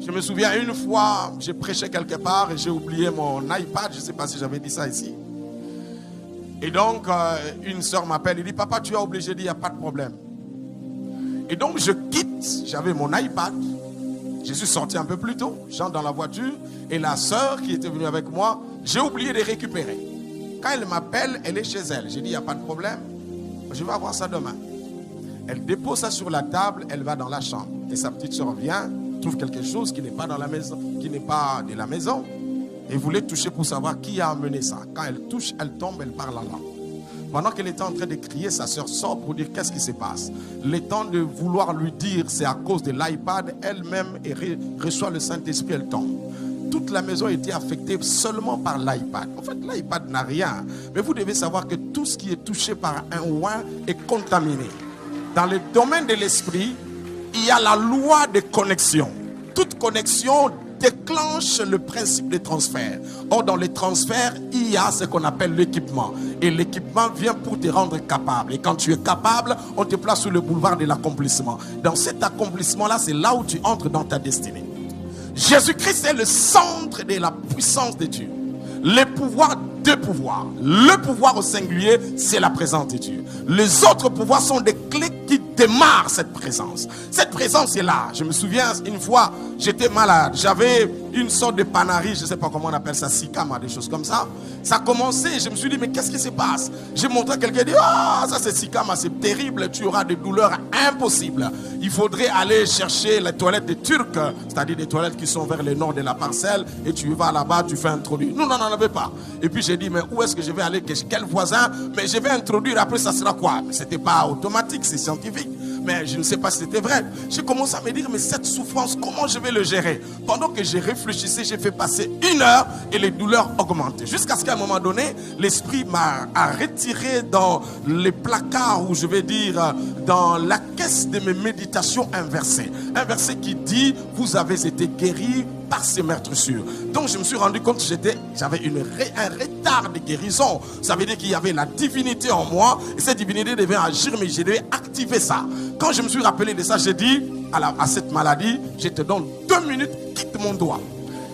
Je me souviens une fois, j'ai prêché quelque part et j'ai oublié mon iPad. Je ne sais pas si j'avais dit ça ici. Et donc, une soeur m'appelle et dit, papa, tu as oublié? J'ai dit, il n'y a pas de problème. Et donc, je quitte, j'avais mon iPad. Je suis sorti un peu plus tôt, j'entre dans la voiture. Et la soeur qui était venue avec moi, j'ai oublié de récupérer. Quand elle m'appelle, elle est chez elle. J'ai dit, il n'y a pas de problème. Je vais avoir ça demain. Elle dépose ça sur la table, elle va dans la chambre. Et sa petite soeur vient, trouve quelque chose qui n'est pas dans la maison, qui n'est pas de la maison. Et voulait toucher pour savoir qui a amené ça. Quand elle touche, elle tombe, elle parle en langue. Pendant qu'elle était en train de crier, sa soeur sort pour dire qu'est-ce qui se passe. Le temps de vouloir lui dire c'est à cause de l'iPad, elle-même reçoit le Saint-Esprit, elle tombe. Toute la maison a été affectée seulement par l'iPad. En fait, l'iPad n'a rien. Mais vous devez savoir que tout ce qui est touché par un ouin est contaminé. Dans le domaine de l'esprit, il y a la loi de connexion. Toute connexion déclenche le principe de transfert. Or, dans les transferts, il y a ce qu'on appelle l'équipement. Et l'équipement vient pour te rendre capable. Et quand tu es capable, on te place sur le boulevard de l'accomplissement. Dans cet accomplissement-là, c'est là où tu entres dans ta destinée. Jésus-Christ est le centre de la puissance de Dieu. Les pouvoirs, deux pouvoirs. Le pouvoir au singulier, c'est la présence de Dieu. Les autres pouvoirs sont des clés qui démarrent cette présence. Cette présence est là. Je me souviens, une fois, j'étais malade. J'avais une sorte de panarie, je ne sais pas comment on appelle ça, sicama, des choses comme ça. Ça a commencé, je me suis dit, mais qu'est-ce qui se passe? J'ai montré à quelqu'un, dit, ah, ça c'est sicama, c'est terrible, tu auras des douleurs impossibles. Il faudrait aller chercher les toilettes des Turcs, c'est-à-dire des toilettes qui sont vers le nord de la parcelle, et tu vas là-bas, tu fais introduire. Nous, on n'en avait pas. Et puis j'ai dit, mais où est-ce que je vais aller? Quel voisin? Mais je vais introduire, après ça sera quoi? C'était pas automatique, c'est scientifique. Mais je ne sais pas si c'était vrai. J'ai commencé à me dire, mais cette souffrance, comment je vais le gérer? Pendant que j'ai réfléchissé, j'ai fait passer 1 heure et les douleurs augmentaient. Jusqu'à ce qu'à un moment donné, l'esprit m'a retiré dans les placards, ou je vais dire, dans la caisse de mes méditations inversées. Un verset qui dit, vous avez été guéris par ces meurtrissures. Donc je me suis rendu compte que j'avais un retard de guérison. Ça veut dire qu'il y avait la divinité en moi, et cette divinité devait agir, mais je devais activer ça. Quand je me suis rappelé de ça, j'ai dit à cette maladie, je te donne 2 minutes, quitte mon doigt.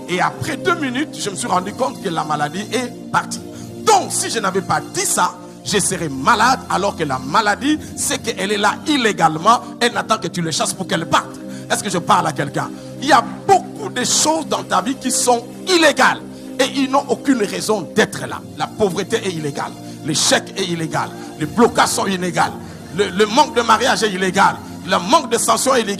Et après 2 minutes, je me suis rendu compte que la maladie est partie. Donc si je n'avais pas dit ça, je serais malade, alors que la maladie, c'est qu'elle est là illégalement, elle n'attend que tu le chasses pour qu'elle parte. Est-ce que je parle à quelqu'un? Il y a beaucoup de choses dans ta vie qui sont illégales et ils n'ont aucune raison d'être là. La pauvreté est illégale, l'échec est illégal, les blocages sont illégaux, le manque de mariage est illégal, le manque de sanction est illégal.